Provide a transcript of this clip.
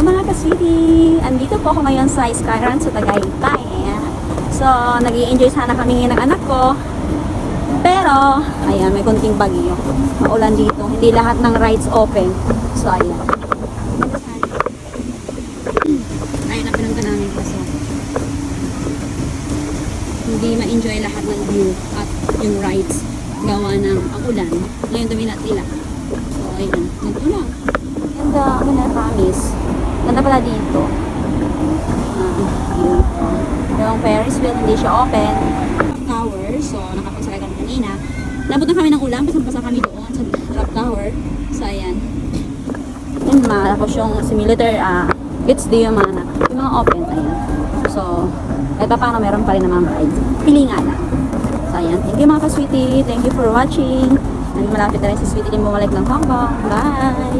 Hello mga ka-sweetie! Andito po ako ngayon sa Skyrun sa Tagaytay. So, nag-i-enjoy sana kami ng anak ko. Pero, ayan, may konting bagyo. Maulan dito. Hindi lahat ng rides open. So, ayan. Ayun na pinangga namin kasi hindi ma-enjoy lahat ng view at yung rides gawa ng ang ulan. Ngayon dumilat-ila. So, ayan. Ganito lang. Ganda, ako na promise. Ganda pala dito. Yung Ferris wheel, hindi siya open. Tower, so nakapagsakay kami kanina. Nabutan kami ng ulan, pasang-pasa kami doon sa drop tower. So, ayan. Yun, tapos yung simulator, it's the yung mga open, ayan. So, kahit pa paano, meron pa rin naman rides. Pili nga lang. So, ayan. Thank you mga ka-sweetie. Thank you for watching. And malapit na rin si Sweetie din bumalik ng Hong Kong. Bye!